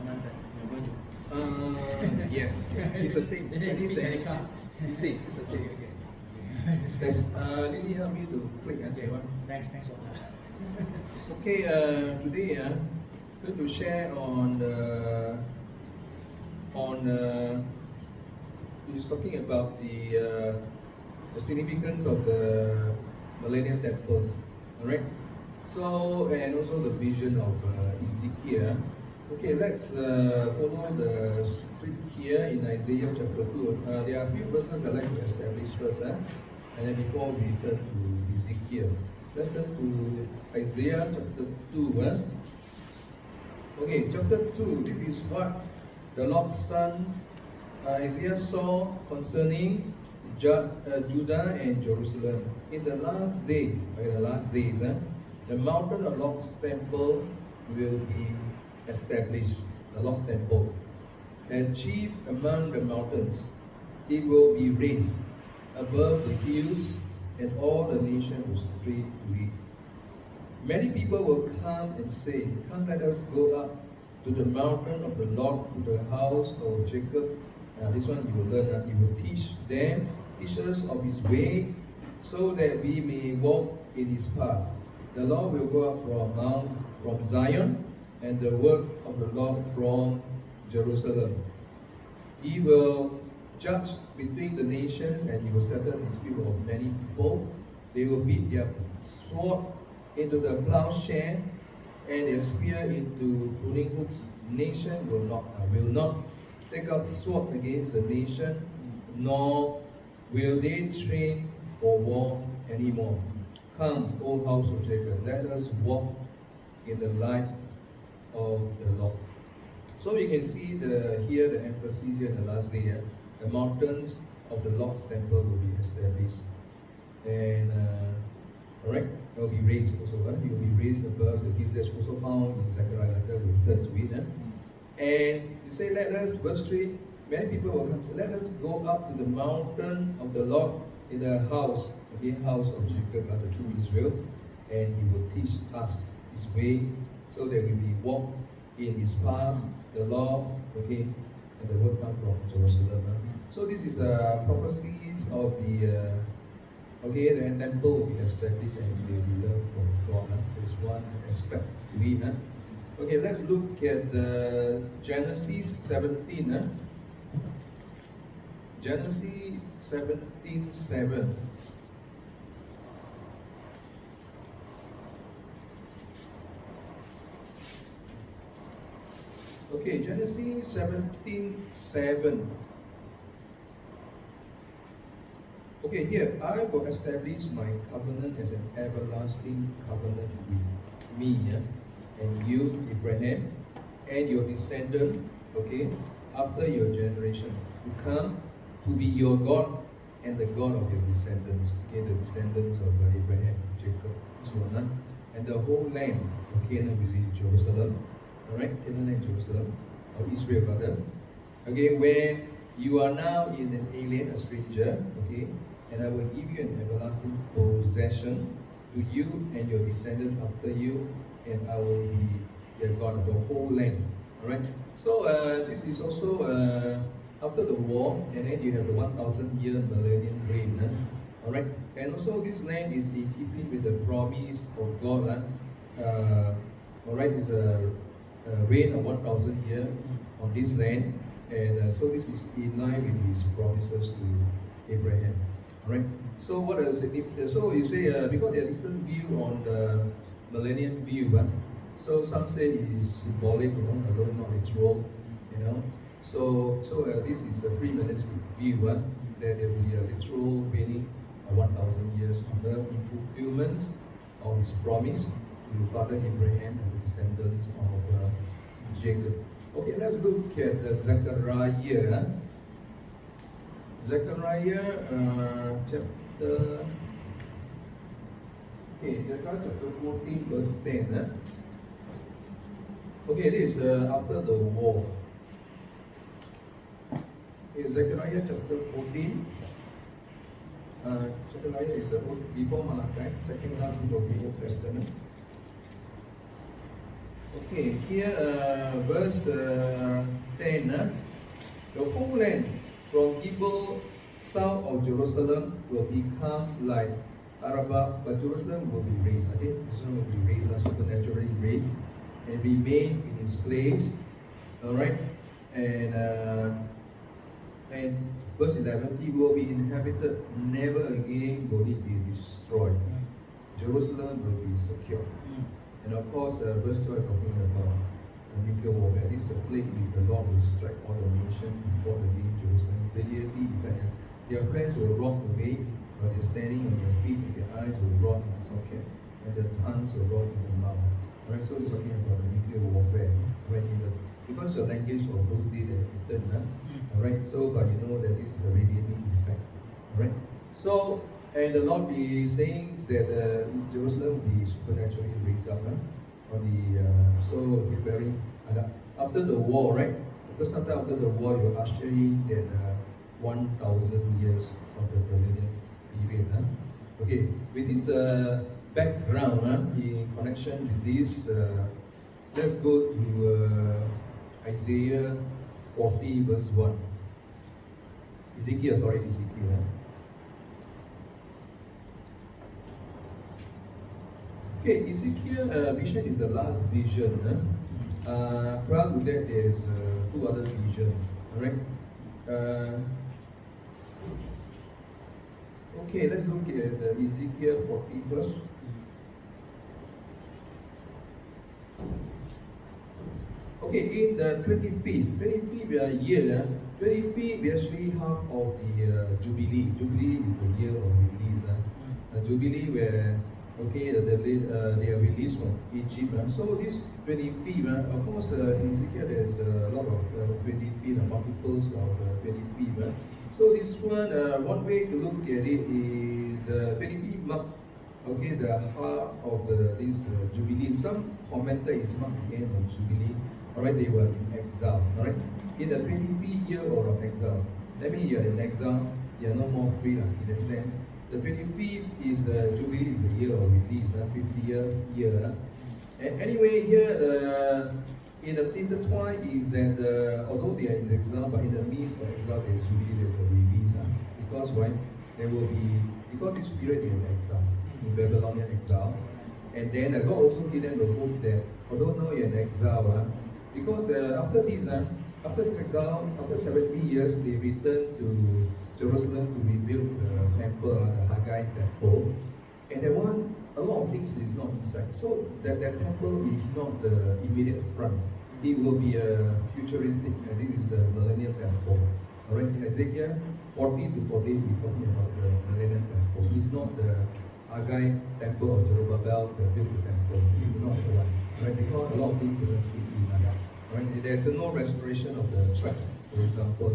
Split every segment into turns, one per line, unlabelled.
month that you're going to?
Yes, it's the same. Chinese and you see, it's the same. Thanks. Lily, help me to click.
Okay, well, thanks for that.
Okay, today I'm going to share on he's talking about the significance of the Millennial Temples. All right. So and also the vision of Ezekiel. Okay, let's follow the script here in Isaiah chapter 2. There are a few verses I'd like to establish first, and then before we turn to Ezekiel. Let's turn to Isaiah chapter 2. Okay, chapter 2, this is what the Lord's Son Isaiah saw concerning Judah and Jerusalem. In the last days, the mountain of Lord's temple will be established, the Lord's temple, and chief among the mountains. It will be raised above the hills, and all the nations will stream to it. Many people will come and say, "Come, let us go up to the mountain of the Lord, to the house of Jacob." This one you will learn. He will teach us of His way, so that we may walk in His path. The Lord will go up from Zion, and the word of the Lord from Jerusalem. He will judge between the nations, and He will settle dispute of many people. They will beat their sword into the plowshare, and their spear into pruning hooks. Nation will not take up sword against the nation, nor will they train for war anymore. Come, O house of Jacob, let us walk in the light of the Lord. So we can see here the emphasis here in the last day. The mountains of the Lord's temple will be established, and alright, it will be raised also. It will be raised above the hills. That's also found in Zechariah. We'll turn to it. And you say, let us, verse 3, many people will come. So let us go up to the mountain of the Lord in the house, house of Jacob, the true Israel, and He will teach us His way, so that we may walk in His path, the law, and the word come from Jerusalem. So this is prophecies of the temple will be established and will be learned from God. There's one aspect to it. Okay, let's look at Genesis 17. Genesis 17:7. Okay, Genesis 17:7. Okay, here, I will establish my covenant as an everlasting covenant with me, and you, Abraham, and your descendant, after your generation, to come to be your God and the God of your descendants, the descendants of Abraham, Jacob, Israel, and the whole land of Canaan, which is Jerusalem, Canaan and Jerusalem, or Israel rather, where you are now in an alien, a stranger, and I will give you an everlasting possession to you and your descendants after you, and I will be the God of the whole land. Alright, so this is also after the war, and then you have the 1,000-year millennium reign. Alright, and also this land is in keeping with the promise of God. Alright, it's a reign of 1,000 years on this land, and so this is in line with His promises to Abraham. Alright, so what are the significance? So you say because there are different view on the millennium view, so some say it is symbolic, although not literal, So this is a pre-millennialistic view, that there will be a literal reigning of 1,000 years on earth in fulfillment of His promise to Father Abraham and the descendants of Jacob. Okay, let's look at Zechariah. Zechariah chapter 14, verse 10. Okay, this is after the war. Zechariah chapter 14. Zechariah is the book before Malachi, second last book of the Old Testament. Okay, here verse 10. The whole land from Gibel south of Jerusalem will become like Arabah, but Jerusalem will be raised. Okay, Jerusalem will be raised, supernaturally raised, and remain in its place. All right, and and verse 11, it will be inhabited, never again will it be destroyed. Jerusalem will be secure. And of course, verse 12 talking about the nuclear warfare. This plague is the Lord will strike all the nations before the day Jerusalem. Immediately, their flesh will rot away, but they're standing on their feet, and their eyes will rot in the socket, and their tongues will rot in the mouth. Alright, so it's talking about the nuclear warfare. Right, because the language of those days that written, alright, so but you know that this is a radiating effect. Alright, so and the Lord is saying that Jerusalem will be supernaturally raised up. On the so preparing after the war, right? Because sometime after the war, you usher in that 1,000 years of the millennial period. Okay, with this background in connection with this, let's go to Isaiah 40 verse 1. Ezekiel. Okay, Ezekiel vision is the last vision. Prior to that, there's two other visions. Alright. Okay, let's look at Ezekiel 40 first. Okay, in the 25th year, 25th is actually half of the Jubilee. Jubilee is the year of release. Jubilee where they are released from Egypt. So this 25th, of course, in Ezekiel there's a lot of 25th, multiples of 25th. So this one way to look at it is the 25th mark. Okay, the heart of this Jubilee. Some commenter is marked the end of Jubilee. Alright, they were in exile. Alright, in the 25th year of exile. That means you are in exile. You are no more free in that sense. The 25th is Jubilee, is the year of release, 50th year. And anyway, here in the intertwine is that although they are in exile, but in the midst of exile, there is Jubilee, there is a release. Because why? There will be, because this period they are in exile, in Babylonian exile. And then God also gave them the hope that although now you're in exile, because after this exile, after 70 years, they returned to Jerusalem to rebuild the temple, the Haggai temple. And that one, a lot of things is not inside. So that temple is not the immediate front. It will be a futuristic, I think it's the Millennial Temple. Alright, Ezekiel 40 to 48, we're talking about the Millennial Temple. It's not the Haggai temple of Zerubbabel, the built temple. It's not the one. Right? Because a lot of things doesn't fit in. Right? There's no restoration of the tribes, for example.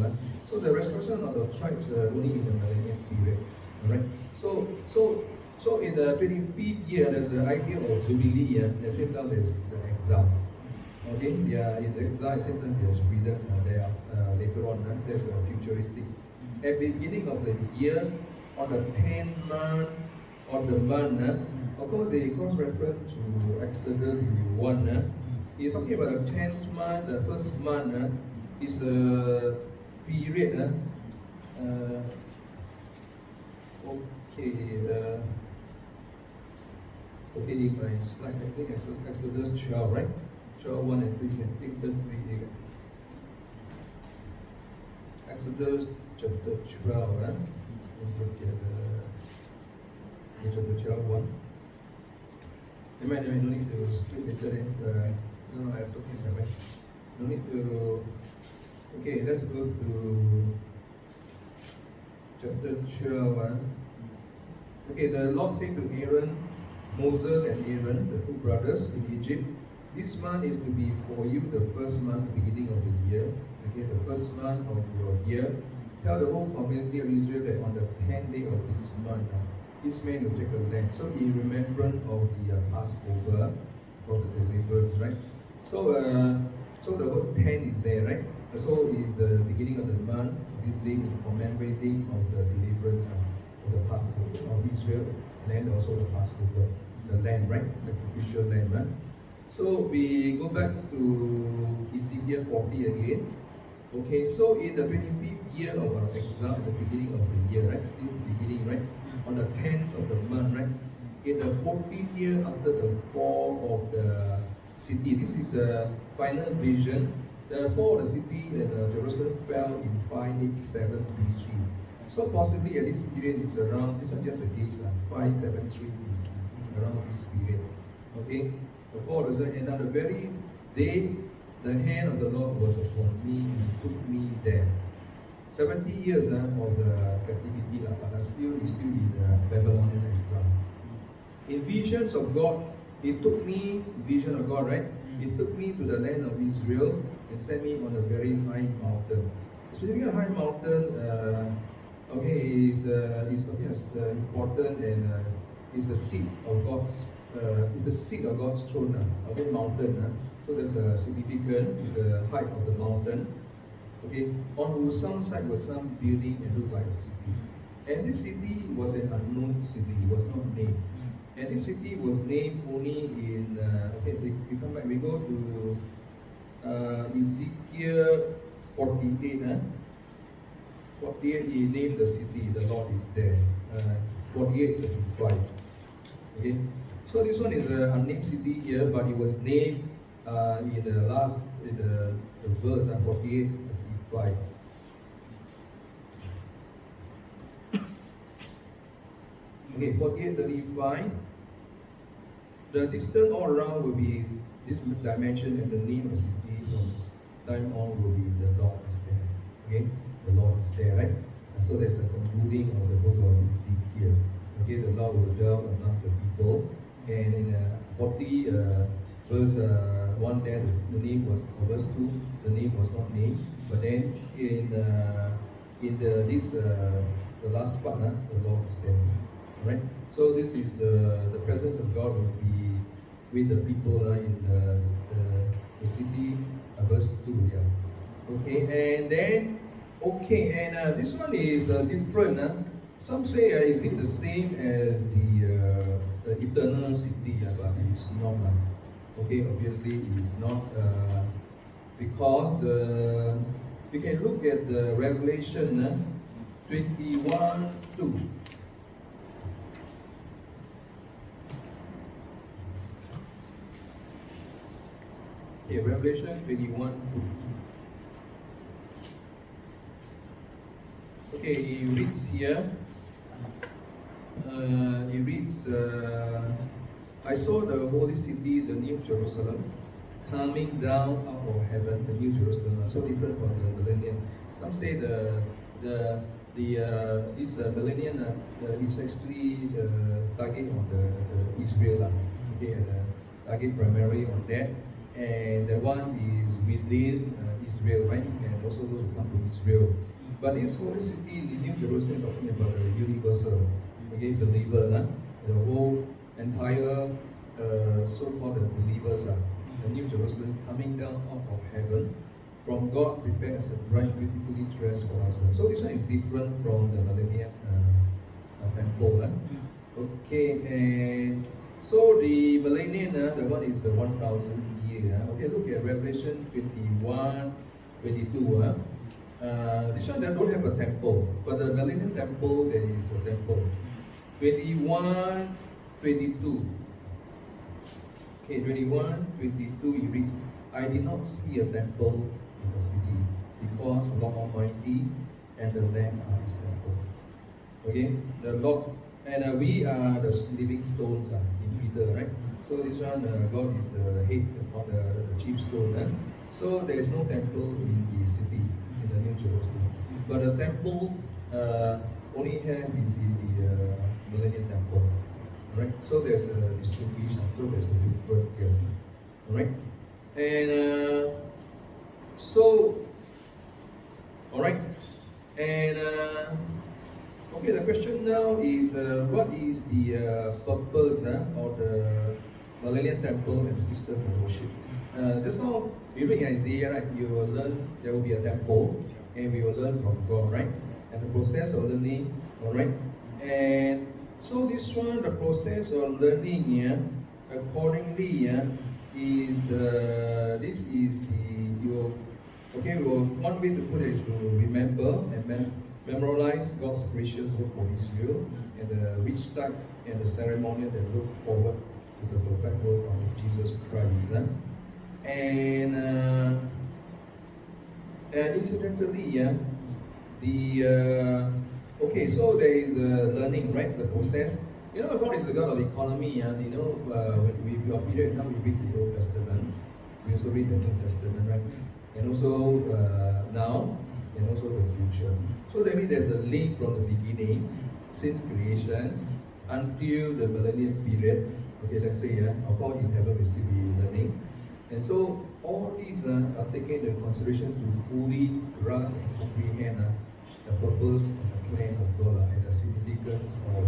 So the restoration of the tribes only in the millennial period. Alright? So in the 25th year, there's the idea of Jubilee. At the same time, there's the exile. Okay, they are in exile, at the same time there's freedom. Later on, there's a futuristic. At the beginning of the year, on the 10th month of the month, of course, they cross-reference to Exodus 1. He's talking about the 10th month, the first month is a period. Okay, in my slide, I think Exodus 12, right? 12, 1 and 2, you can take that with here. Exodus chapter 12, let's look at chapter 12, 1. You might no need to split later no, I'm talking about it. No need to. Okay, let's go to chapter 12. Okay, the Lord said to Aaron, Moses and Aaron, the two brothers in Egypt, this month is to be for you the first month, beginning of the year. Okay, the first month of your year. Tell the whole community of Israel that on the 10th day of this month, this man will take a lamb. So in remembrance of the Passover, for the deliverance, right? So the word 10 is there, right? So it is the beginning of the month, this day in commemorating of the deliverance of the Passover of Israel, and then also the Passover, the lamb, right? Sacrificial lamb, right? So we go back to Ezekiel 40 again. Okay, so in the 25th year of our exile, at the beginning of the year, right? Still beginning, right? On the 10th of the month, right? In the 14th year after the fall of the city, this is the final vision. The fall of the city and Jerusalem fell in 587 BC. So possibly at this period it's around, this is just a guess, 573 BC, around this period. Okay, the fall of the and on the very day the hand of the Lord was upon me and took me there. 70 years of the captivity, but I'm still in Babylonian exile. In visions of God, He took me, vision of God, right? He took me to the land of Israel and set me on a very high mountain. Sitting on a high mountain, okay, is important and is the seat of God's is the seat of God's throne. Okay, mountain. So there's a significant the height of the mountain. Okay, on some side was some building and looked like a city. And this city was an unknown city, it was not named. And this city was named only in, okay, we come back, we go to Ezekiel 48. 48, he named the city, the Lord is there. 48:35. Okay, so this one is a unnamed city here, but it was named in the last, in the verse 48:35. Okay, 48:35. The distance all around will be this dimension, and the name of the city from time on will be the Lord is there. Okay, the Lord is there, right? And so there's a concluding of the book of Ezekiel. Okay, the Lord will dwell among the people, and in 40 verse 1 there, the name was, or verse 2, the name was not named, but then in this the last part, the Lord is there. Right? So this is the presence of God will be with the people in the city, verse 2. Yeah. Okay, and then, okay, and this one is different. Some say, is it the same as the eternal city? But it is not. Okay, obviously it is not, because we can look at the Revelation 21:2. Okay, Revelation 21:2. Okay, he reads here. He reads, I saw the holy city, the New Jerusalem, coming down out of heaven, the New Jerusalem. So different from the millennium. Some say this millennium is actually target on the Israel. Okay, target primarily on that. And the one is within Israel, right? And also those who come to Israel. But this holy city, the New Jerusalem, talking about the universal, okay, believer, the whole entire so-called believers, the New Jerusalem coming down out of heaven from God, prepared as a bride beautifully dressed for husband. So this one is different from the Millennial Temple. Okay, and so the millennium, the one is 1,000 years. Okay, look at Revelation 21:22. This one they don't have a temple, but the Millennium Temple there is a temple. 21:22. Okay, 21:22. It reads, I did not see a temple in the city, because the Lord Almighty and the Lamb are His temple. Okay, the Lord. And we are the living stones in Peter, right? So this one, God is the head, or the chief stone. So there is no temple in the city, in the New Jerusalem. But the temple only have is in the Millennial Temple. Right? So there's a distinction. So there's a different here. Alright? And so, alright? And okay, the question now is, what is the purpose of the Millennial Temple and System of Worship? Just now, we read Isaiah, right? You will learn, there will be a temple, and we will learn from God, right? And the process of learning, alright? And so this one, the process of learning, accordingly, is this is the your okay. Well, one way to put it is to remember and memorize God's gracious work for Israel and the rich start and the ceremonial that look forward to the perfect work of Jesus Christ. And incidentally, yeah, the okay, so there is learning, right? The process. You know, God is a God of economy, and you know, when we your period now we read the Old Testament, we also read the New Testament, right? And also now, and also the future. So that means there's a link from the beginning, since creation, until the millennium period. Okay, let's say, yeah, of course in heaven we still be learning. And so all these are taken into consideration to fully grasp and comprehend the purpose and the plan of God and the significance of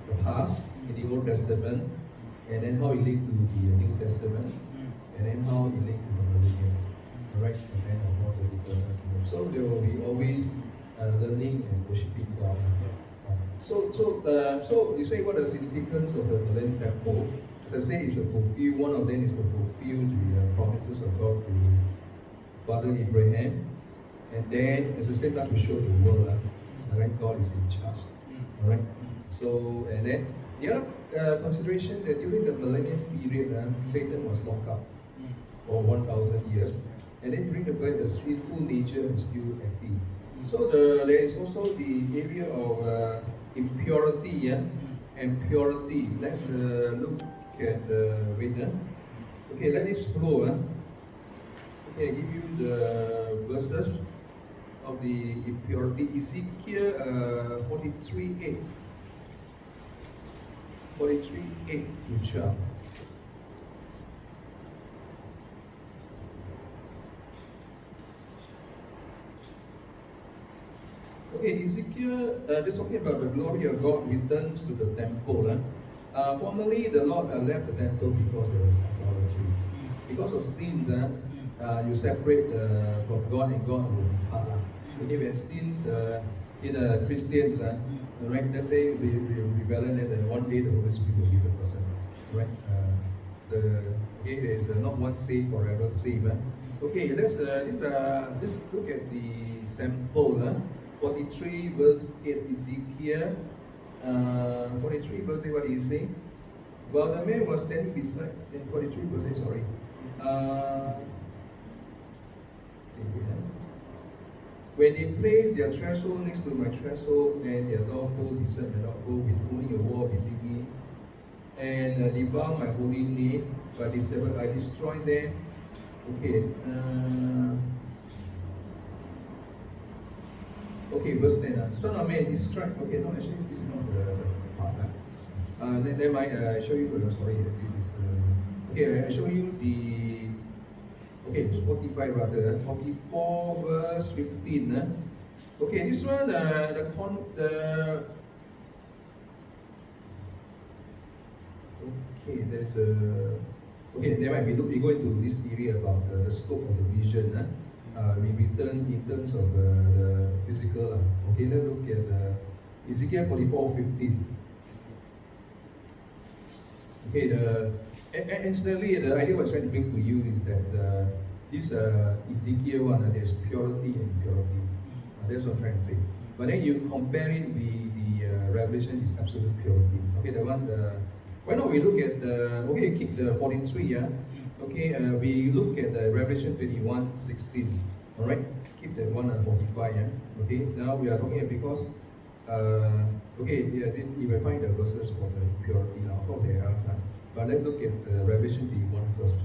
the past in the Old Testament, and then how it linked to the New Testament, and then how it linked to the millennium. Alright, and then of the eternal kingdom. So there will be always learning and worshiping God. So you say what the significance of the Millennial Temple? As I say, is to fulfill, one of them is to fulfill the promises of God to Father Abraham, and then at the same time to show the world that God is in charge. Alright. So and then the other consideration that during the millennium period, Satan was locked up for 1,000 years, and then during the period, the sinful nature is still active. So there is also the area of impurity, yeah, and purity. Let's look at the winner. Okay, let it flow. Okay, I give you the verses of the impurity. Ezekiel 43:8. 43:8 to 12. Okay, Ezekiel, they're talking about the glory of God returns to the temple. Formerly, the Lord left the temple because there was idolatry. Because of sins, you separate from God, and God will depart. Okay, when sins in Christians, right? Let's say we rebellion, and one day the Holy Spirit will give the person, right? Okay, there is not one saved forever saved. Okay, let's look at the sample. 43 verse 8 Ezekiel. 43 verse 8, what do you say? While the man was standing beside, 43 verse 8, sorry. When they placed their threshold next to my threshold and their doorpost beside my doorpost with only a wall between me, and devour my holy name, but I destroyed them. Okay. Okay, verse 10. Son of man, destroy. Okay, no, actually, this is not the part. Then I show you. Sorry, this is the. Okay, I show you the. Okay, 45 rather. 44 verse 15. Okay, this one, Okay, there's a. Okay, then we go into this area about the scope of the vision. We return in terms of the physical. Okay, let's look at Ezekiel 44:15. Okay, incidentally, the idea what I'm trying to bring to you is that this Ezekiel one, there's purity and impurity. That's what I'm trying to say. But then you compare it with the Revelation is absolute purity. Okay, the one, why not we look at okay, keep the 43, yeah? Okay, we look at the Revelation 21:16. Alright, keep that 1:45, yeah? Okay, now we are talking because, okay, yeah, you will find the verses for the impurity now. Of course, there are some. But let's look at Revelation 21 first.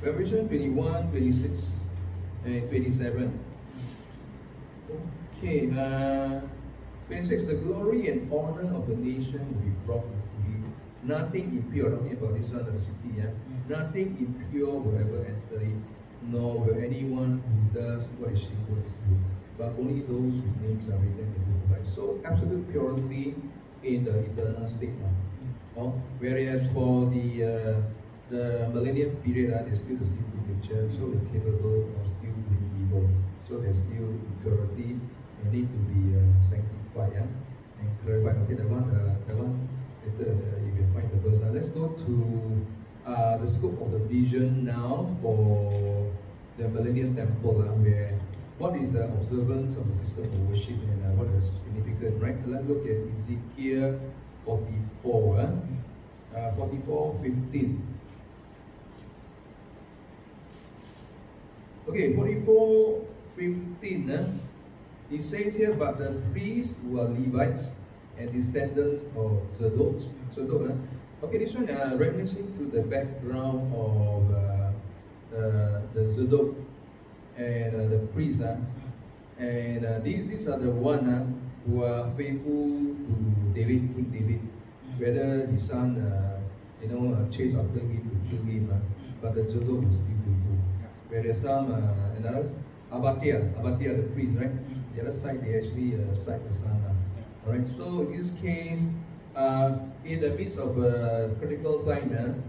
Revelation 21:26 and 27. Okay, 26, the glory and honor of the nation will be brought to you. Nothing impure, talking about this one of the city, yeah? Nothing impure will ever enter it, nor will anyone who does what is shameful do, but only those whose names are written in the book of life. So, absolute purity in the eternal state. Whereas for the millennium period, there's still the sinful nature, so they're capable of still doing evil. So there's still impurity and need to be sanctified and clarified. Okay, that one later you can find the verse. Let's go to the scope of the vision now for the Millennial Temple, where what is the observance of the system of worship and what is significant, right? Let's look at Ezekiel 44, 44:15. Okay, 44:15. It says here, but the priests were Levites and descendants of Zadok. Okay, this one reminiscing to the background of the Zadok and the priests. And these are the one who are faithful to David, King David, whether his son, chase after him to kill him, but the Zadok was still faithful. Whereas some another Abatia, the priest, right? The other side they actually side the son. Alright, so in this case, in the midst of a critical time,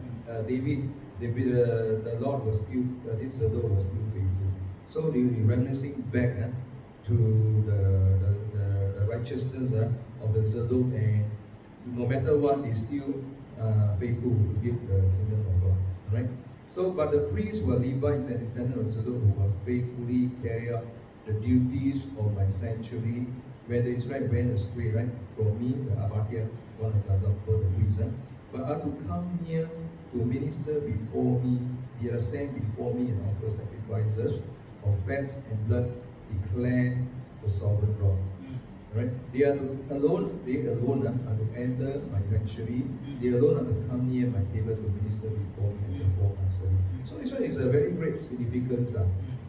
David, the Lord was still, this Zadok was still faithful. So they were reminiscing back to the righteousness of the Zadok, and no matter what, they still faithful to build the kingdom of God. Right? So, but the priests were Levites and descendants of Zadok who were faithfully carry out the duties of my sanctuary when the Israel went astray, right? From me, the Abatia, one example, the priest. But are to come near to minister before me, they are stand before me and offer sacrifices of fats and blood, declare the sovereign God. Right? They alone are to enter my sanctuary. They alone are to come near my table to minister before me and perform my service. So this one is a very great significance.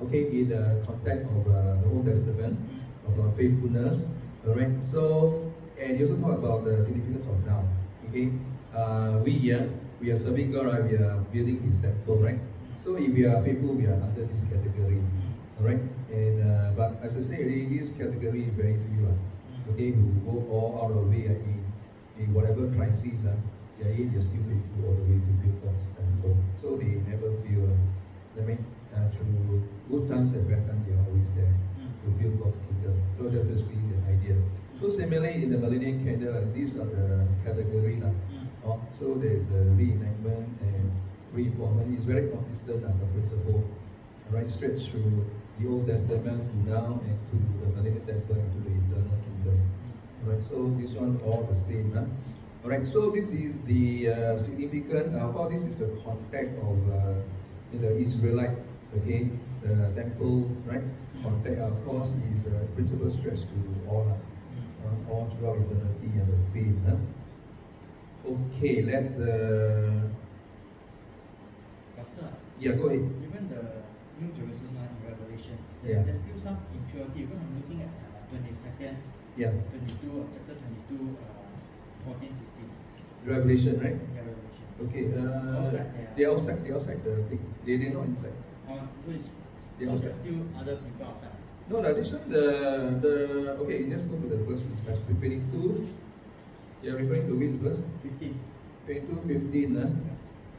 Okay, in the context of the Old Testament, of our faithfulness. Alright, so and you also talk about the significance of now. Okay, we are serving God, right? We are building His temple, right? So if we are faithful, we are under this category. Alright, and but as I say, this category is very few. Okay, who go all out of the way in whatever crisis they are in, they are still faithful all the way to build God's temple. So they never feel. Through good times and bad times, they are always there to build God's kingdom. So that is really the idea. So similarly, in the Millennial Temple, these are the categories. So there is a reenactment and reinforcement. It's very consistent, the principle, right, straight through the Old Testament to now and to the Millennial Temple and to the eternal kingdom. Right, so this one all the same. Alright, so this is the significant. This is a context of the Israelite. Okay, the temple, right? Context, of course, is the principal stress to all throughout eternity and the same. Okay, let's.
Pastor,
yeah, go ahead.
even the New Jerusalem in Revelation, there's still some impurity because I'm looking at 22nd, 22 of chapter 22, 14, 15.
Revelation, right?
Yeah, Revelation.
Okay, they're outside the thing. They're not inside.
So there's still other people outside.
No, this one, okay, just go to the verse, verse 22. You're referring to which verse?
15.
22:15.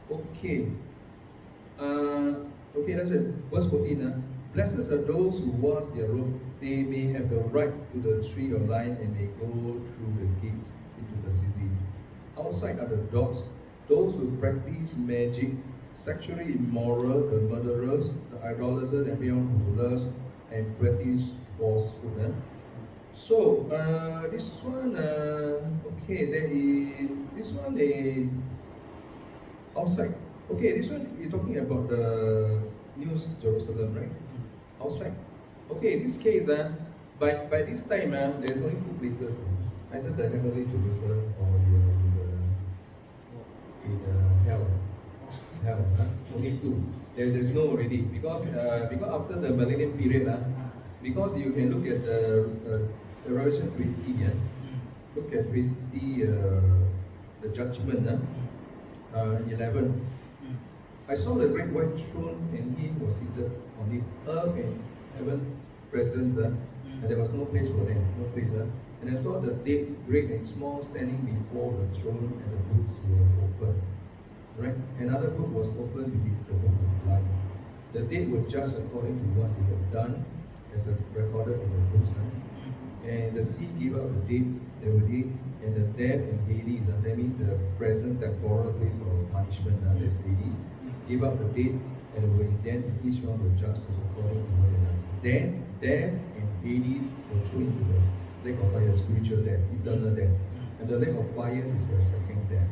Okay. Okay, that's it. Verse 14. Blessed are those who wash their robe, they may have the right to the tree of life and may go through the gates into the city. Outside are the dogs, those who practice magic, sexually immoral, the murderers, the idolaters, everyone who loves and practice falsehood. So this one, okay, there is this one outside. Okay, this one you're talking about the New Jerusalem, right? Outside. Okay, this case, by this time, there's only two places, either the heavenly Jerusalem or in hell. Hell, only two. There's no already because after the millennium period, because you can look at the Revelation 20, look at 20, the judgment, 11. I saw the great white throne and he was seated on it. Earth and heaven presence, and there was no place for them, no place. And I saw the dead, great and small, standing before the throne, and the books were open. Right? Another book was opened, which is the book of life. The dead were judged according to what they have done, as recorded in the books. And the sea gave out the dead, there were dead, and the dead and Hades, that means the present temporal place of punishment, that's Hades, gave out the dead, and were in death, and each one were judged as according to what they done. Then death and Hades were thrown into the lake of fire, spiritual death, eternal death. And the lake of fire is the second death.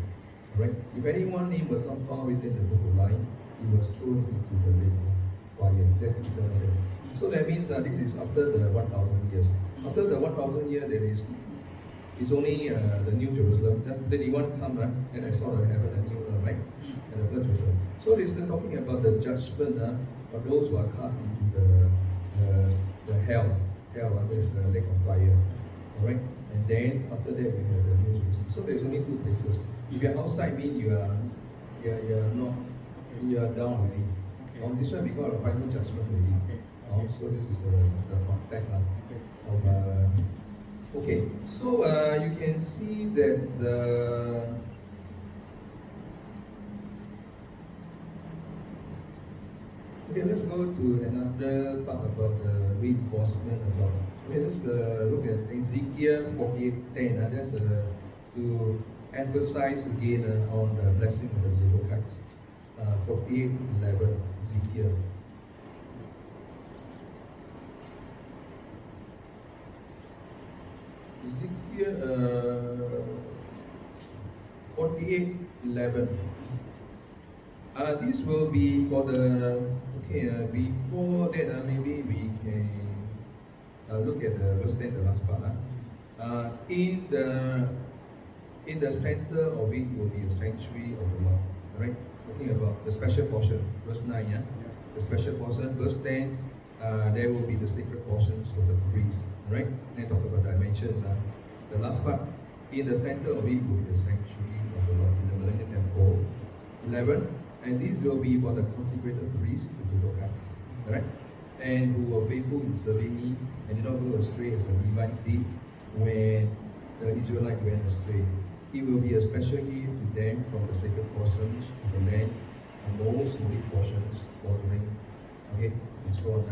Right? If anyone's name was not found written in the book of life, he was thrown into the lake of fire. That's eternal death. So that means this is after the 1,000 years. After the 1,000 years, there is it's only the New Jerusalem. Then he want to come, right? And I saw the heaven and new earth, right? And the first Jerusalem. So it's been talking about the judgment of those who are cast into the hell. Hell, there's the lake of fire. Alright? And then after that you have the New Jerusalem. So there's only two places. If you're outside, mean you are not, you are down already. Okay. On this one we got a final judgment already. Okay. So this is the context of okay. So you can see that okay, let's go to another part about the reinforcement about. Okay, let's look at Ezekiel 48:10. That's to emphasize again on the blessing of the Zedekites. 48:11 Ezekiel. Ezekiel 48:11. This will be for the before that maybe we can look at the verse 10, the last part. In the center of it will be a sanctuary of the Lord. Right? Talking about the special portion, verse 9. Yeah? The special portion, verse 10. There will be the sacred portions for the priests. Right? Then talk about dimensions. The last part, in the center of it will be the sanctuary of the Lord in the Millennial Temple. 11. And these will be for the consecrated priests, the Zedekites. Right? And who were faithful in serving me and did not go astray as the Levite did when the Israelite went astray. It will be a special gift to them from the sacred portions of the land, and most holy portions ordering. Okay, and so on.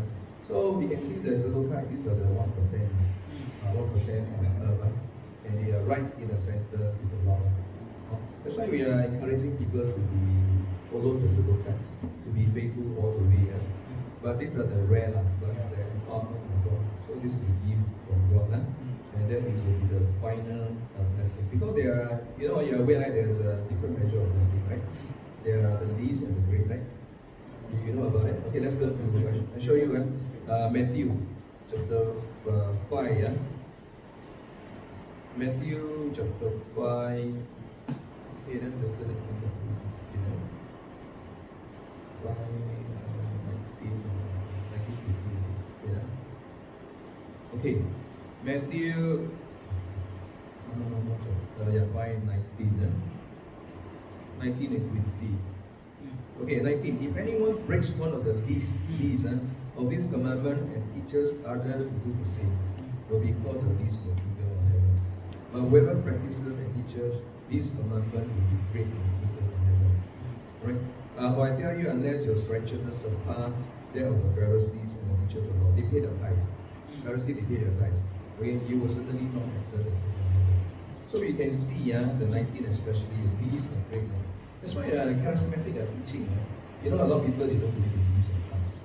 So we can see the Zedekites, these are the 1%, 1% on earth, and they are right in the center with the Lord. That's why we are encouraging people to follow the Zedekites, to be faithful all the way. But these are the rare, but the empowerment of God. So this is a gift from God. And that is will be the final blessing. Because they are, you're aware, right? There's a different measure of blessing, right? There are the least and the great, right? You know about it? Okay, let's go to the question. I'll show you Matthew chapter 5. Yeah? Matthew chapter 5. Okay, then the third one. 5, 19, 20. Yeah. Okay. Matthew 5, 19. 19 and 20. Okay, 19. If anyone breaks one of the least of this commandment and teaches others to do the same, will be called the least in the kingdom of heaven. But whoever practices and teaches this commandment will be great in the kingdom of heaven. Right? For I tell you, unless your righteousness surpass that of the Pharisees and the teachers of the law, they pay the tithes. Pharisees, they pay the tithes. Okay, you will certainly not enter the kingdom of heaven. So we can see the 19 especially, least and great. That's why charismatic teaching. A lot of people, they don't believe in leaves and tongues.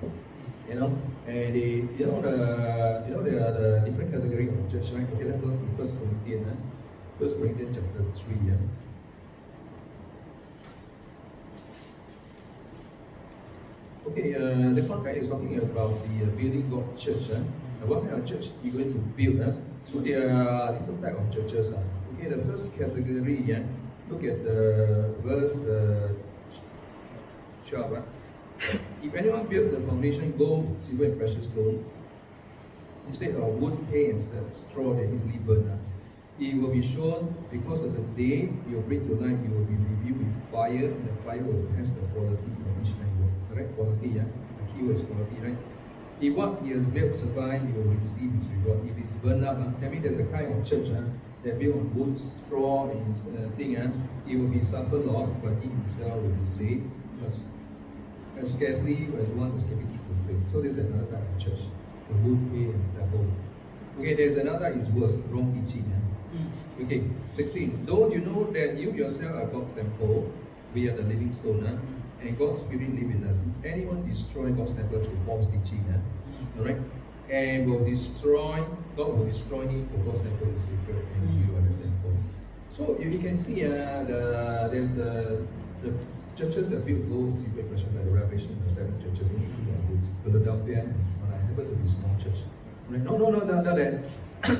And they, there are the different category of church, right? Okay, let's go to 1 Corinthians. 1 Corinthians chapter 3. Okay, the context is talking about the building God church. What kind of church you're going to build? So there are different type of churches. Okay, the first category, look at the verse 12. If anyone built the foundation gold, silver, and precious stone, instead of wood, hay, and straw that easily burned, it will be shown because of the day you bring to light, you will be reviewed with fire, and the fire will test the quality of each man. Correct? Quality, the key word is quality, right? If what he has built survive, he will receive his reward. If it's burned up, that means there's a kind of church that built on wood, straw, and thing, he will be suffer loss, but he himself will be saved. As scarcely as one is giving to the faith. So this is another type of church, the wood, hay, and stubble. Okay, there's another is worse, wrong teaching. Okay, 16. Don't you know that you yourself are God's temple? We are the living stone, and God's Spirit live in us. If anyone destroy God's temple through false teaching, alright, and will destroy, God will destroy him, for God's temple is sacred, and you are the temple. So you can see there's the churches that built those secret impression like the Revelation, the 7 churches, Philadelphia, and I happen to be small church. Right? No, that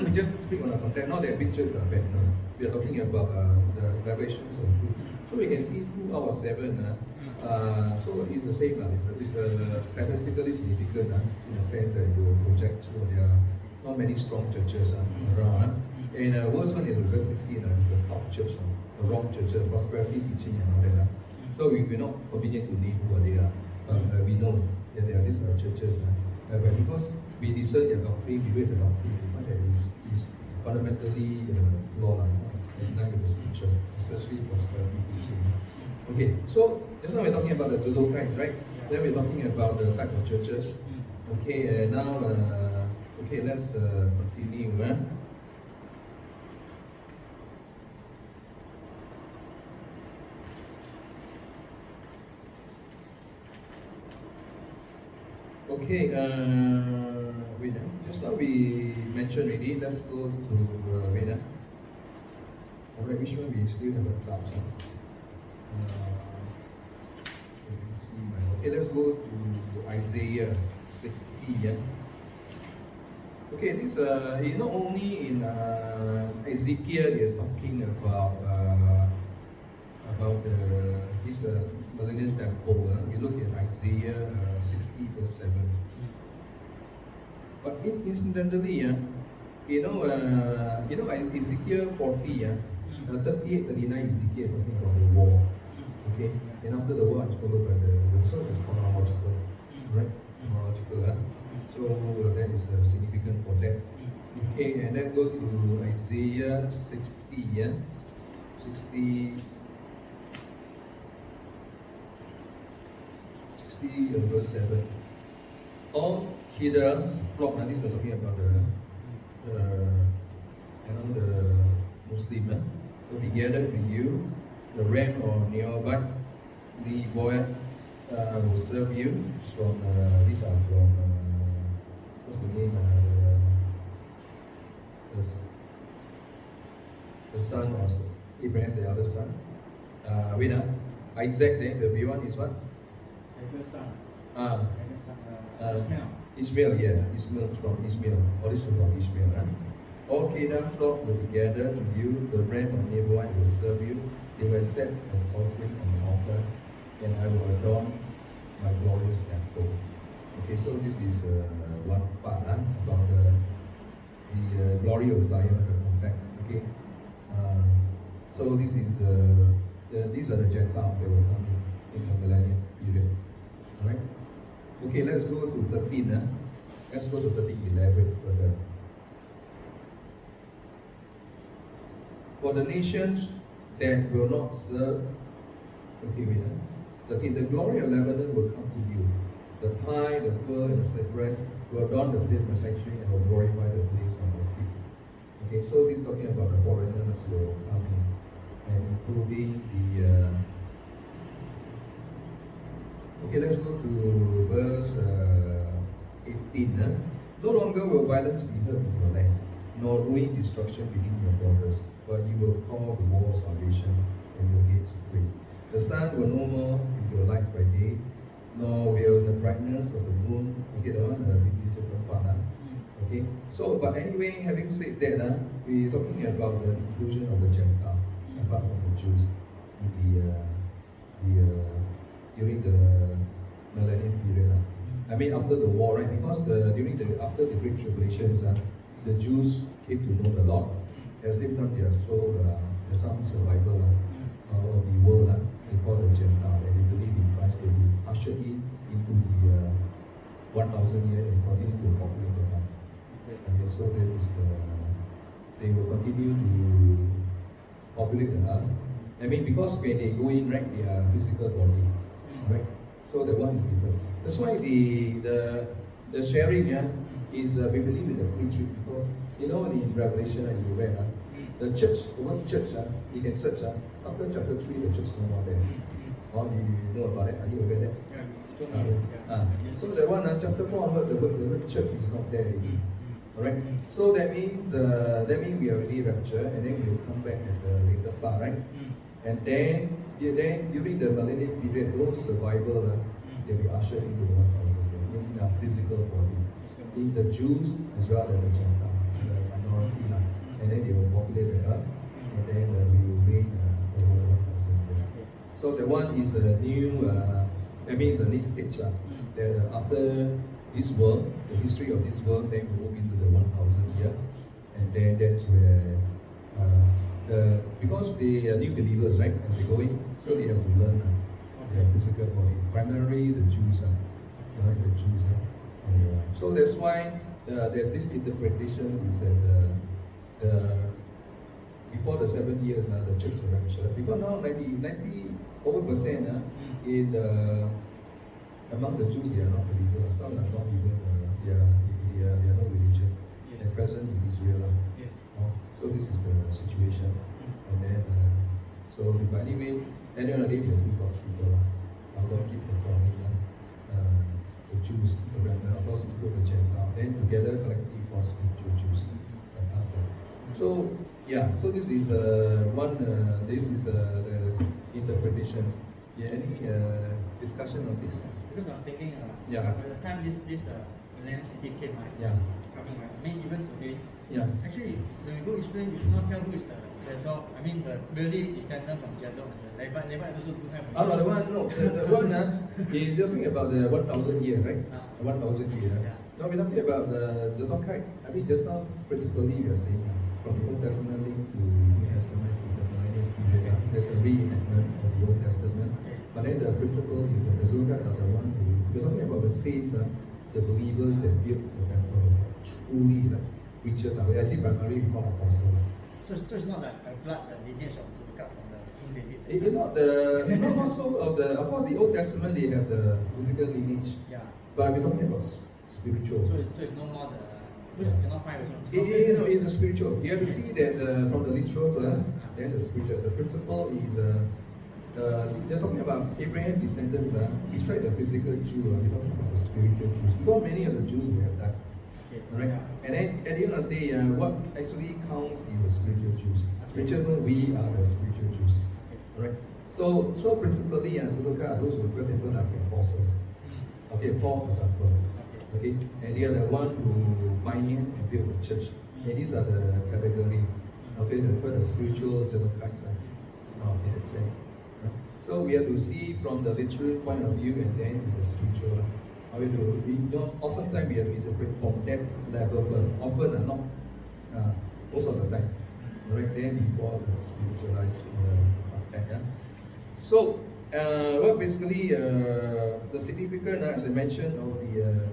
we just speak on a content. Not that big churches are bad. No, we are talking about the Revelations of 2. So we can see 2 out of 7. So it's the same. It's statistically significant in a sense that you project. So there are not many strong churches around. And worse one is verse 16. The top church, the wrong church, prosperity teaching and all that. So we're not convenient to name who they are, but we know that there are these churches. Because we discern their doctrine, we read the doctrine, we find that it is fundamentally flawed in line with the scripture, especially prosperity teaching. Okay, so just now we're talking about the Zedekites, right? Then we're talking about the type of churches. Okay, now okay, let's continue. Okay, wait, just now we mentioned already, let's go to, wait, alright, which one we still have a doubt, okay, let's go to Isaiah 60, Okay, this, not only in Ezekiel, they're talking about this Millennial Temple. We look at Isaiah 60 verse 7. But incidentally, Ezekiel 40, 38, 39 Ezekiel talking about the war. Okay, and after the war it's followed by the resource is chronological, right? Chronological. So that is significant for that. Okay, and then go to Isaiah 60, 60 verse 7. All Kedar's flock, and these are talking about the Muslim, will be gathered to you. The ram or Neobite, the boy will serve you. From these are from what's the name? The son of Abraham, the other son. Isaac. Then the big one is what? Ishmael, yes, Ishmael from Ishmael. All this from Ishmael. All Kedar flock will be gathered to you. The ram of Nebuite will serve you. They will set as offering on the altar, and I will adorn my glorious temple. Okay, so this is one part about the glory of Zion, the compact. Okay, so this is these are the Gentiles that will come in the millennium period. Alright? Okay, let's go to 13. Let's go to 13, elaborate further. For the nations that will not serve, okay, wait. 13, the glory of Lebanon will come to you. The pine, the fir, and the cypress will adorn the place of my sanctuary and will glorify the place of my feet. Okay, so this is talking about the foreigners will come in, and including the okay, let's go to verse 18. No longer will violence be heard in your land, nor ruin destruction within your borders, but you will call the wall salvation and your gates praise. The sun will no more be your light by day, nor will the brightness of the moon. Okay, that one a bit different part. Okay, so but anyway, having said that, we're talking about the inclusion of the Gentile, apart from the Jews, during the millennium period. I mean after the war, right? Because after the Great Tribulations, the Jews came to know the Lord. At the same time, there's some survival of the world. They call the Gentile, and they believe in Christ. They will be ushered into the 1,000 years and continue to populate the earth. Okay, so that is they will continue to populate the earth. I mean, because when they go in, right, they are physical body. Right? So that one is different. That's why the sharing is we believe in the pre-trib, because you know in Revelation you read, the church, the word church, you can search, after chapter 3, the church no more there. Oh, you know about it? Are you aware of that? So that one, chapter 4 onward, the word church is not there anymore. Alright? So that means we are already raptured, and then we will come back at the later part, right? And then during the millennium period, those survivors, they'll be ushered into the 1,000 years in a physical body. In the Jews as well as the Gentiles, the minority, and then they will populate the earth, and then we will reign over 1,000 years. So that one is a new, that means the next stage. That after this world, the history of this world, then we move into the 1,000 year, and then that's where because they are new believers, right? As they go in, so they have to learn their physical body. Primarily the Jews, right? The Jews. So that's why there's this interpretation is that before the 7 years, the church will rapture. Because now 90% in among the Jews, they are not believers. Some are not even they are no religion. At present in Israel. So this is the situation. And then but anyway, at the end of the day, there's still God's people. Our Lord keep the promise. The Jews, the remnant of those people, the Gentiles, then together collectively for spiritual Jews and us. So yeah, so this is one. This is the interpretations. Yeah, any discussion on this?
Because I'm thinking, by the time this Millennium City came, coming, I mean, even today, actually, when we go Israel, you cannot tell who is the Zadok. I mean, the really descendant from Zadok and the Levite also do have.
No, the one, you're talking about the 1,000 year, right? 1,000 year. No, we're talking about the Zadokite. I mean, just now, principally, we are saying from the Old Testament link to New Testament to the Millennium period. There's a reenactment of the Old Testament. But then the principle is that the Zadokite are the one who, we're talking about the saints, the believers that built the temple, truly preachers. We actually primarily call apostles.
So it's not like a blood lineage of Zadokite from the King David.
It's not the not also of the, of course the Old Testament they have the physical lineage. But we're talking about spiritual.
So it's no more the because you cannot find also.
It's a spiritual. You have to see that from the literal first, then the spiritual. The principle is they're talking about Abraham descendants. Beside the physical Jew, we're talking about the spiritual Jews. Because many of the Jews will have died. Right? And then at the end of the day, what actually counts is the spiritual Jews. Spiritual, we are the spiritual Jews. Right? So principally, Zadokite are those who built temple like apostles. Okay, Paul, for example. Okay, and they are the one who pioneered and built the church. And these are the category. Okay, the spiritual Zadokites. In that sense. So we have to see from the literal point of view and then the spiritual. Oftentimes we have to interpret from that level first. Often not most of the time. Right then before the spiritualized contact. So well basically the significance as I mentioned of the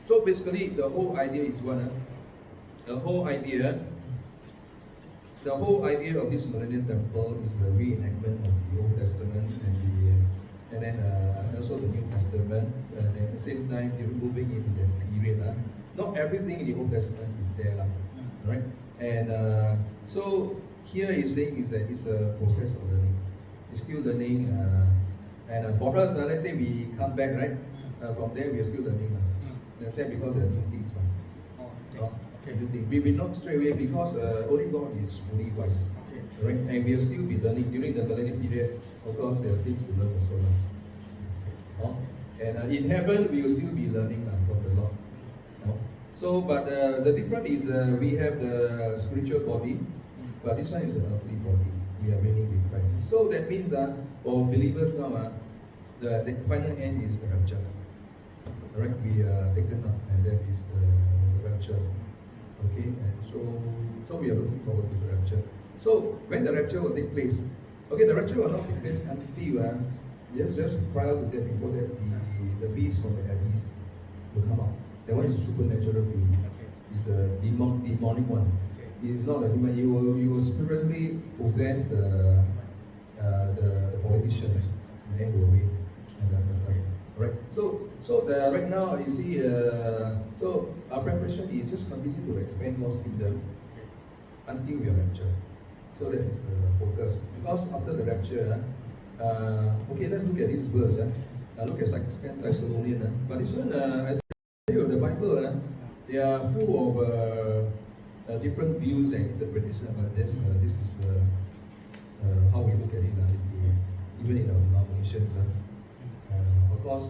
so basically the whole idea is one. The whole idea of this Millennial Temple is the reenactment of the Old Testament and then also the New Testament, and at the same time they're moving into that period. Not everything in the Old Testament is there, right? And so here he's saying is that it's a process of learning. You're still learning, and for us, let's say we come back, right? From there we are still learning. Let's say because there are new things. New things. We will not straight away because only God is fully wise. Right? And we will still be learning during the millennium period. Of course, there are things to learn also. And in heaven, we will still be learning from the Lord. So, but the difference is we have the spiritual body, but this one is an earthly body. We are reigning with Christ. So that means for believers now, the final end is the rapture. Right? We are taken up, and that is the rapture. Okay, and so we are looking forward to the rapture. So when the rapture will take place, okay, the rapture will not take place until just prior to that, before that, the beast from the abyss will come out. That one is a supernatural being. It's a demonic one. It is not a human. You will spiritually possess the politicians, and then will win. Right. Right now you see, so our preparation is just continue to expand God's kingdom until we are raptured. So that is the focus. Because after the rapture, okay, let's look at this verse. Look at 2 Thessalonians. But this one, as I tell you, the Bible, they are full of different views and interpretations about this. This is how we look at it, even in our denominations. Of course,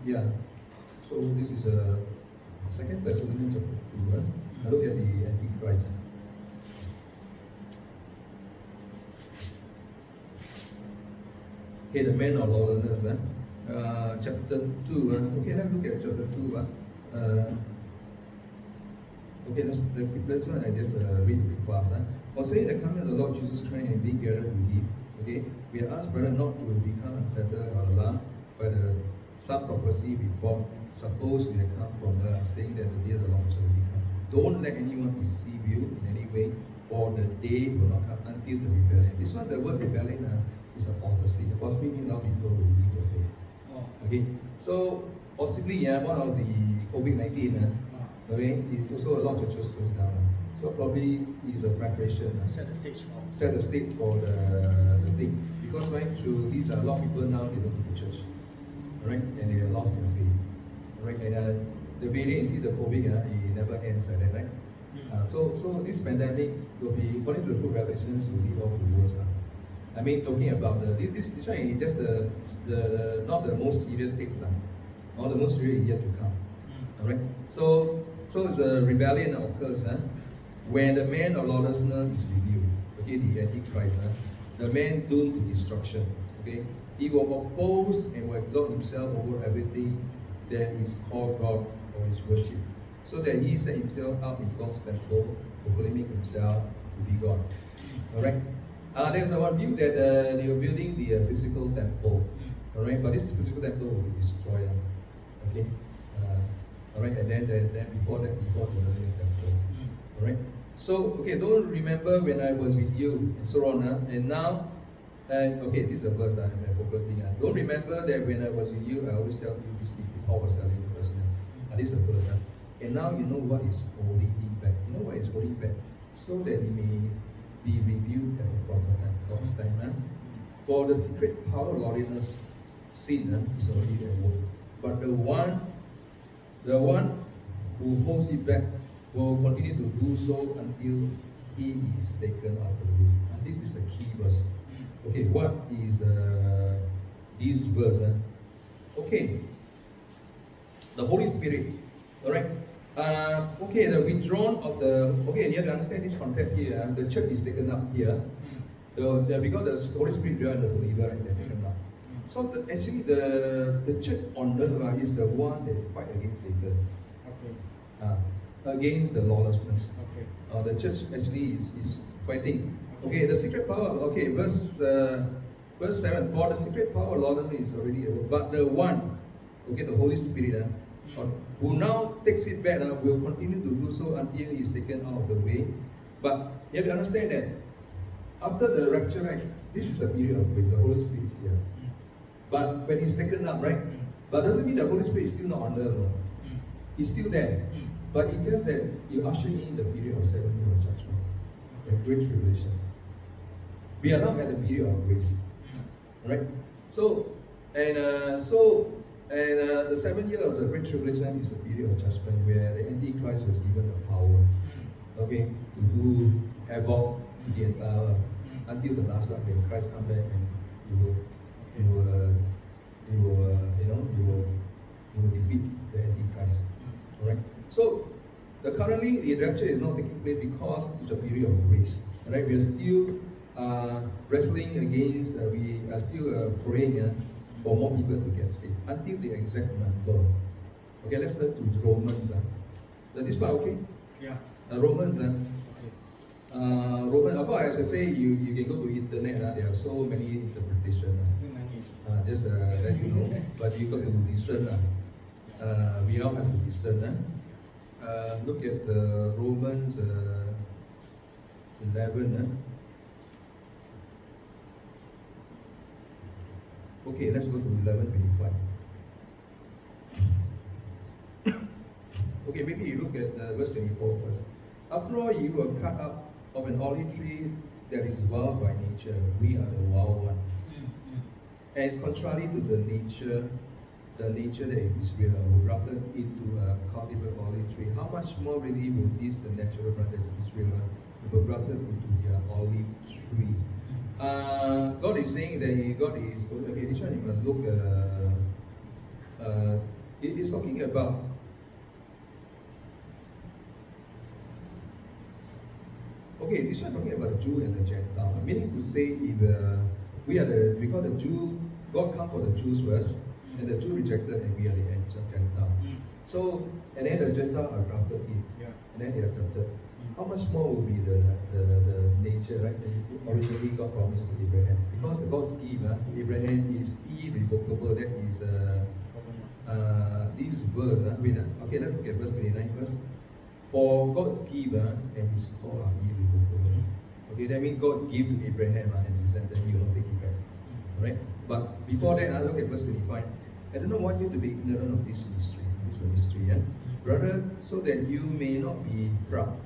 yeah. So this is 2 Thessalonians chapter 2. Look at the Antichrist. Okay, the man of lawlessness. Chapter 2. Okay, let's look at chapter 2. Okay, let's one I just read it fast. For saying the coming of the Lord Jesus Christ and being gathered with him, okay, we are asked, brother, not to become unsettled or alarmed by some prophecy report supposed to have come from saying that the day of the Lord shall already come. Don't let anyone deceive you in any way, for the day will not come until the rebellion. This one, the word rebellion is apostasy. Apostasy means a lot of people will leave the faith. Okay, so possibly one of the COVID-19, okay, is also a lot of churches closed down. So probably is a preparation.
Set the stage
for the thing. Because right through these a lot of people now they don't go to church. Right? And they have lost their faith. Right? And the variant, you see the COVID, it never ends like that, right? So this pandemic will be, according to the book Revelations, will lead all to worse. I mean, talking about this one is just the not the most serious things. All the most serious is yet to come. Alright? So it's a rebellion that occurs when the man of lawlessness is revealed. Okay, the Antichrist, the man doomed to destruction. Okay, he will oppose and will exalt himself over everything that is called God or his worship, so that he set himself up in God's temple, proclaiming himself to be God. Alright. There's one view that they are building the physical temple. Alright, but this physical temple will be destroyed. Okay. Alright, and then before the Millennial Temple. Alright. So okay, don't remember when I was with you and so on, and now okay, this is a verse I'm focusing on. Don't remember that when I was with you, I always tell you this thing. Paul was telling you personally. This is a verse. And now you know what is holding him back. You know what is holding back? So that he may be revealed at the proper time, God's time. For the secret power of lawlessness, sin is already at work. But the one who holds it back will continue to do so until he is taken out of the way. And this is the key verse. Okay, what is this verse? Okay, the Holy Spirit. Alright. Okay, the withdrawn of the. Okay, you have to understand this concept here. The church is taken up here. Because the Holy Spirit is the believer, right? They're taken up. So actually, the church on earth is the one that fight against Satan. Okay. Against the lawlessness. Okay. The church actually is fighting. Okay, the secret power. Okay, verse 7. For the secret power of lawlessness is already over, but the one, okay, the Holy Spirit, who now takes it back, will continue to do so until he is taken out of the way. But you have to understand that after the rapture, right, this is a period of grace. The Holy Spirit is here. But when he's taken up, right, but doesn't mean the Holy Spirit is still not on earth. He's still there. But it's just that you usher in the period of 7 years of judgment, the great tribulation. We are now at the period of grace, right? So the 7 years of the great tribulation is the period of judgment where the Antichrist was given the power, okay, to do havoc to the entire until the last one when Christ come back and you will defeat the Antichrist. Alright. So currently the rapture is not taking place because it's a period of grace. Alright, we are still wrestling against, we are still praying for more people to get saved until the exact number. Okay, let's turn to Romans. This part okay?
Yeah.
Romans. Romans, as I say, you can go to internet. There are so many interpretations. Just let you know, but you got to discern. We all have to discern. Look at Romans 11. Okay, let's go to 11:25. Okay, maybe you look at verse 24 first. After all, you were cut up of an olive tree that is wild by nature. We are the wild one. And contrary to the nature that Israel were grafted into a cultivated olive tree, how much more really will these, the natural brothers of Israel, were grafted into their olive tree? God is saying that God is, okay, this one you must look, it is talking about, okay, this one talking about the Jew and the Gentile, meaning to say if because the Jew, God come for the Jews first, and the Jew rejected, and we are the Gentile. So, and then the Gentile are grafted in, and then they accepted. How much more will be the nature, right? That originally God promised to Abraham. Because God's gift to Abraham is irrevocable. That is this verse. Okay, let's look at verse 29 first. For God's gift and His call are irrevocable. Okay, that means God gave to Abraham and descendant, He will not take it back. Alright? But before that, look at verse 25. I do not want you to be ignorant of this mystery. This is a mystery, brother, so that you may not be proud,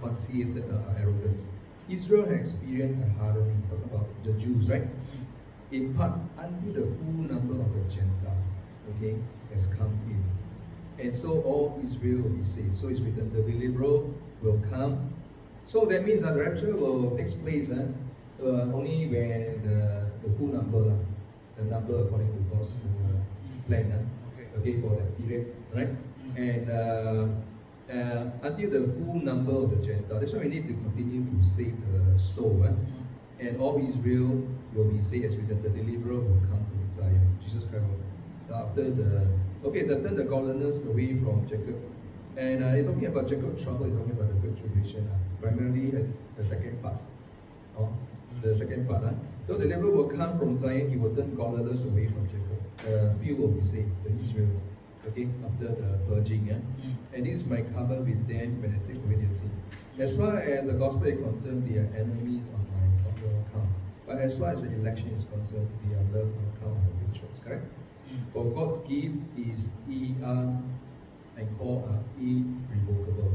conceited, arrogance. Israel has experienced a hardening, talking about the Jews, right? In part, until the full number of the Gentiles, okay, has come in. And so all Israel will be saved. So it's written, the deliverer will come. So that means that the rapture will take place only when the full number, the number according to God's plan, okay, for that period, right? And until the full number of the Gentiles. That's why we need to continue to save the soul. And all Israel will be saved as written, the deliverer will come from Zion. Jesus Christ will, after turn the godliness away from Jacob. And talking about Jacob's trouble, is talking about the Great Tribulation, primarily the second part. The second part. So the deliverer will come from Zion, he will turn godliness away from Jacob. Few will be saved, the Israel. Okay, after the purging, and this is my covenant with them when I take away their sin. As far as the gospel is concerned, they are enemies on your account. But as far as the election is concerned, they are loved on account of the rituals. Correct? For God's gift is and call are irrevocable.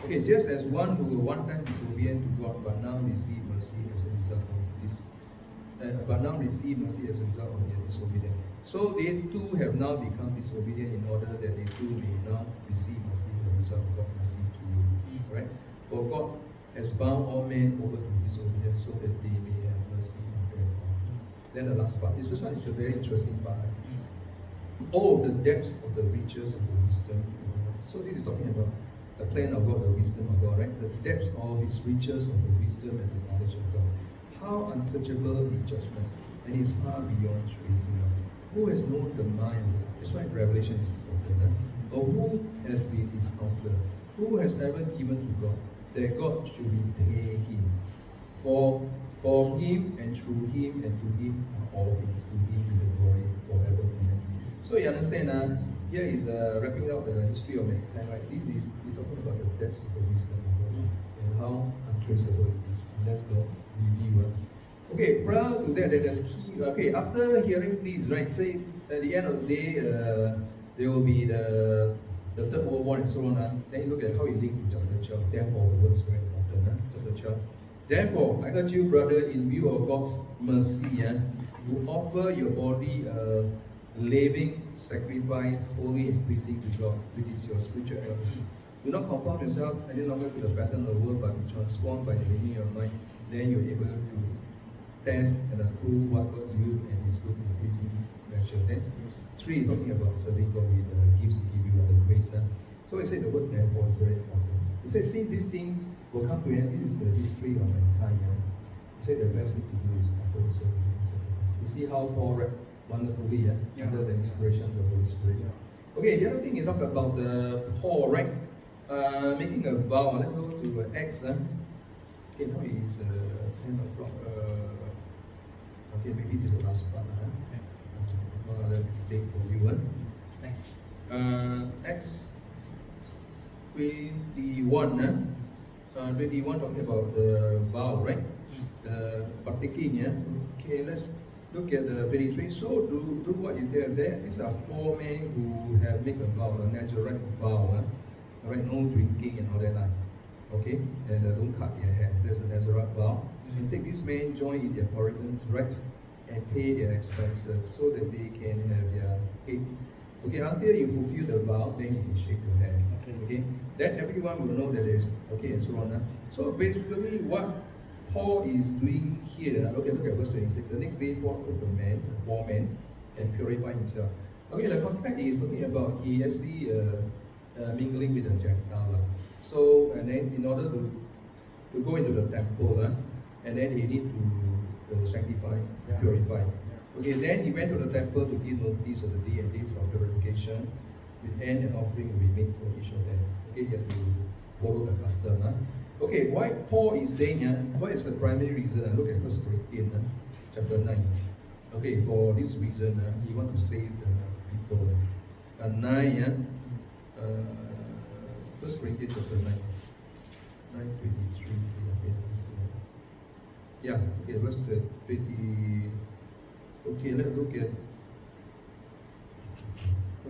Okay, just as one who one time disobedient to God, but now receive mercy as a result of this. But now receive mercy as a result of their disobedience. So they too have now become disobedient in order that they too may now receive mercy as a result of God's mercy to you. Right? For God has bound all men over to disobedience so that they may have mercy on them all. Then the last part. This one is a very interesting part. Oh, the depths of the riches of the wisdom of God. So this is talking about the plan of God, the wisdom of God, right? The depths of His riches, of the wisdom and the knowledge of God. How unsearchable His judgment, and His far beyond tracing. Who has known the mind of God? That's why Revelation is important. Or who has been His counselor? Who has ever given to God that God should repay Him? For from Him and through Him and to Him are all things. To Him be the glory forever. Amen. So you understand, here is wrapping up the history of mankind, right? This is we're talking about the depths of the wisdom of God and how untraceable it is. And let's go review. Okay, prior to that, there's key. Okay, after hearing this, right? Say at the end of the day, there will be the Third World War and so on. Then you look at how it linked to chapter 12. Therefore, the word is very important. Chapter 12. Therefore, I urge you, brother, in view of God's mercy, to offer your body a living sacrifice, holy and pleasing to God, which is your spiritual health. Do not conform yourself any longer to the pattern of the world, but be transformed by the renewing of your mind. Then you're able to test and approve what God's will and His good and pleasing pleasure. Then 3 is talking about serving God with the gifts He give you and the grace. So it said the word therefore is very important. It says, see, this thing will come to an end. This is the history of mankind. It said the best thing to do is offer serving and sacrifice. You see how Paul read wonderfully under the inspiration of the Holy Spirit. Okay, the other thing you talk about the Paul, right? Making a vow. Let's go to Acts. Okay, now it is 10 o'clock. Okay, maybe this is the last part. I'll take for you.
Thanks.
Acts 21. 21 talking about the vow, right? The partaking. Okay, let's look at the 23. So do what you have there. These are 4 men who have made a vow, a natural vow. Alright, no drinking and all that. Okay, and don't cut their hair. There's a natural vow. And take these men, join in their foreigners' rights, and pay their expenses so that they can have their head. Okay, until you fulfill the vow, then you can shave your hair. Okay, then everyone will know that there's okay and so on. So basically, what Paul is doing here, look at verse 26. The next day, Paul took the 4 men, and purified himself. Okay, the context is talking about he actually mingling with the Gentile. So, and then in order to go into the temple, and then he need to sanctify, purify. Okay, then he went to the temple to give notice of the day and dates of purification, and an offering will be made for each of them. Okay, you have to follow the custom. Okay, why Paul is saying, what is the primary reason? Look at 1 Corinthians chapter 9. Okay, for this reason, he want to save the people. 9, 1 Corinthians chapter 9. 9:23. Yeah, okay, verse 20. Okay, let's look at.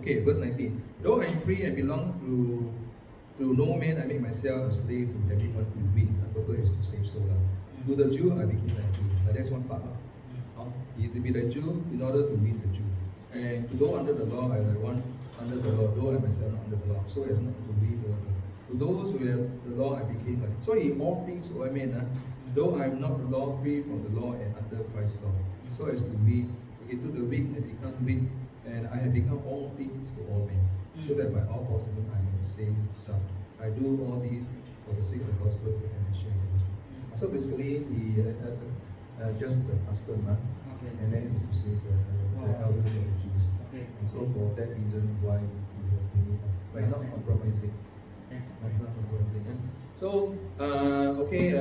Okay, verse 19. Though I am free and belong to no man, I make myself a slave to everyone who win. The purpose is to save soul. To the Jew, I became like Jew. That's one part. To be the Jew in order to win the Jew. And to go under the law, I like one under the law, though I myself not under the law. So as not to win the law. To those who have the law, I became like. So in all things, so I mean, though I am not the law, free from the law and under Christ's law. So as to win, okay, to the weak, I become weak. And I have become all things to all men, so that by all possible I may save some. I do all these for the sake of the gospel and share it. So basically, he just the custom, and then is to save the elders of the Jews. And so for that reason, why he was doing it, by not compromising. Not compromising. So okay,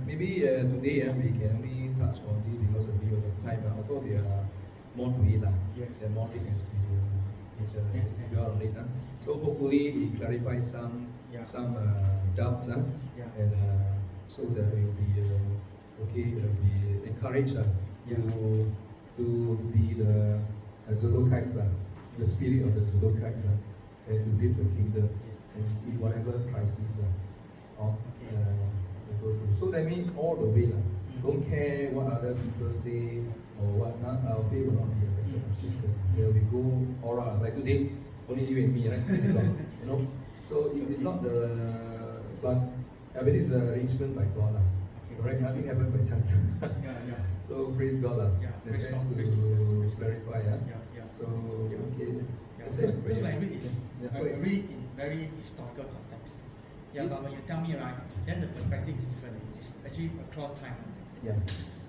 maybe today we can only touch on this because of the time. Although there are more to it, there are more things to go on it. So hopefully it clarifies some doubts, and so that it will be be encouraged to be the Zedekites, the spirit of the Zedekites, and to build the kingdom and see whatever crisis go through. So that means all the way, don't care what other people say or what not, our faith will not be affected. There we go aura like today, only you and me, right? You know. So it's not but I mean it's an arrangement by God, correct? Nothing happened by chance. So praise God, in the sense to clarify, So okay,
because I read it, I read it in very historical context. But when you tell me right, then the perspective is different. It's actually across time.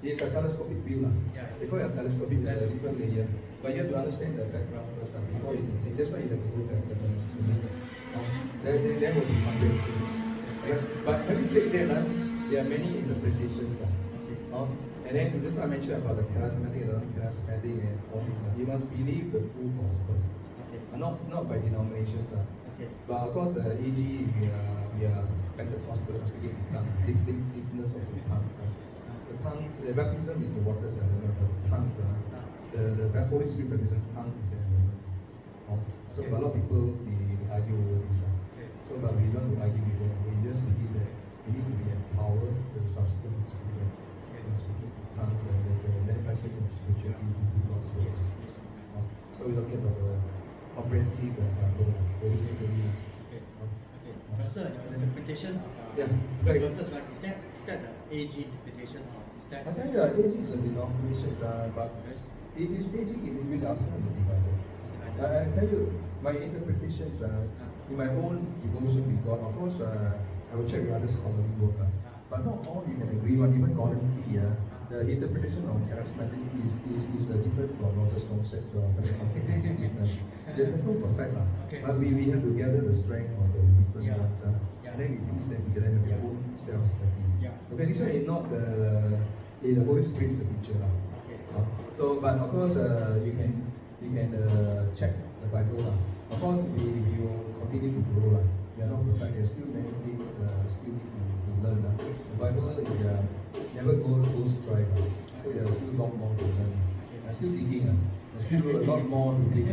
It's a telescopic view. They call it a telescopic different layer. But you have to understand the background first. Before you think. That's why you have to go Testament. Then will be comprehensive. But having said that, there are many interpretations. And then just I mentioned about the charismatic and all this. You must believe the full gospel. Not by denominations. But of course, AG, we are Pentecostal, speaking in tongues, distinctiveness of the tongues. The tongues, the baptism is the waters, the tongues, the Holy Spirit baptism, tongues is So a lot of people, they argue over this. So, but we don't argue with them. We just believe that we need to be empowered with the subsequent Spirit. Speaking in tongues, and there's a manifestation of spirituality to God's word. So we're talking about the comprehensive holistically.
Pastor, your interpretation of verses, right? Is that the AG interpretation, or is that?
I tell you, AG is a denomination, but it is AG individually outside is divided. I tell you, my interpretations in my own devotion with God. Of course, I will check with other scholarly work, but not all you can agree on. Even Gordon Fee, the interpretation of charismatic is different from Roger's concept of there's no perfect, but we have to gather the strength of the different ones, and then we piece them together and have our own self-study. Okay, this one is not the Holy Spirit is a teacher. So, but of course, you can check the Bible. Of course, we will continue to grow. We are not perfect. There's still many things still need to learn. The Bible never goes dry. So there's still a lot more to learn. I'm still digging. There's still a lot more to dig.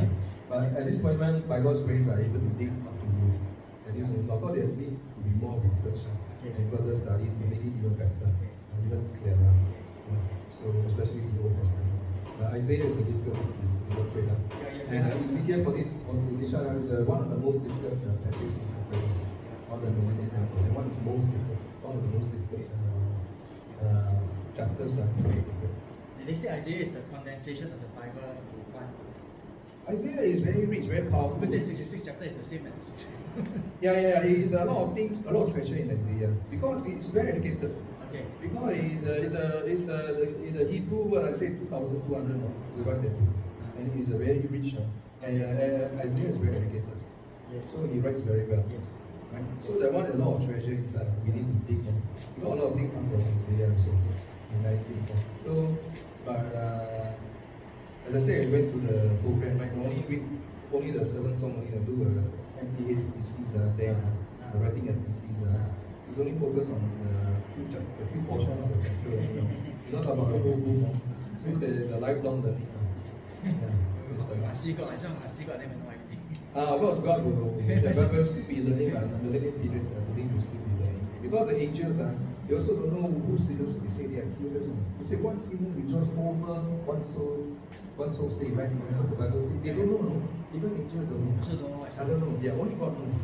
But at this moment, by God's grace, I'm able to dig up to you. At this moment, of course, there needs to be more research and further study to make it even better, even clearer. So, especially the Old Testament. Isaiah is a difficult book to work with. And Ezekiel for this one is one of the most difficult passages in the Bible. One of the Millennial Temple. And one of the most difficult chapters.
They say Isaiah is the condensation of the Bible into one.
Isaiah is very rich, very powerful.
Because the 66 chapter is the same as 66.
Yeah. It is a lot of things, a lot of treasure in Isaiah. Because it's very educated.
Okay.
Because it's the Hebrew word, I'd say 2,200 to write that book. And it's a very rich. And Isaiah is very educated.
Yes.
So he writes very well.
Yes.
Right? So that one is a lot of treasure inside. We need to dig. Because a lot of things come from Isaiah also. And many things. So, but as I said, I went to the program, right? Only the 7th song, only do a MTH thesis, then writing a thesis. It's only focused on the few portion of the chapter. It's not about the whole book. So there is a lifelong learning.
I see God, I never know anything.
Of course, God will still be learning, the millennial period, believe will still be learning. Because the angels, they also don't know who's sinners, so they say they are killers. They say one sinner rejoice over one soul saved, right? The Bible says they don't know, no? Even angels don't know.
Also don't know.
I don't know. Yeah, only God knows.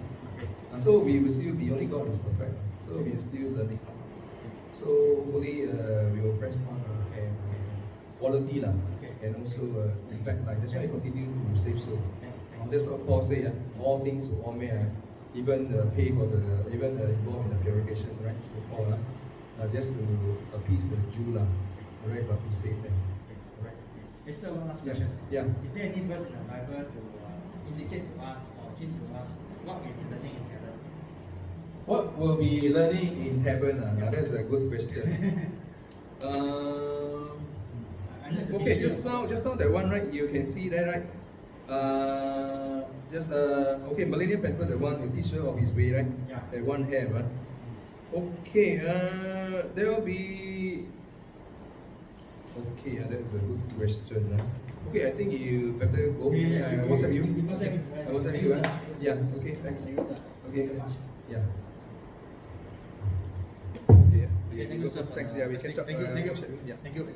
So we will still be, only God is perfect. So we are still learning. So hopefully we will press on and quality and also impact life. That's why I continue to save soul. That's what Paul say, all things to all men, even pay for even involved in the purification, right? So Paul, just to appease the Jew, right? But to save them. Right?
Yes, sir, one last question.
Yeah.
Is there any verse in the Bible to indicate to us or hint to us what we'll be learning in heaven?
What will be learning in heaven? That's a good question. Okay, just now that one, right? You can see that, right? Okay, Millennial Temple, the one, the teacher of his way, right?
Yeah.
That one have, right? Okay, there will be. Okay, that is a good question. Okay, I think you better go. I WhatsApp you. I WhatsApp you. Yeah. Okay. Thanks. Okay. Yeah.
Okay, thank you, sir.
Thanks. Yeah, we catch up.
Thank you.
Yeah.
Thank you.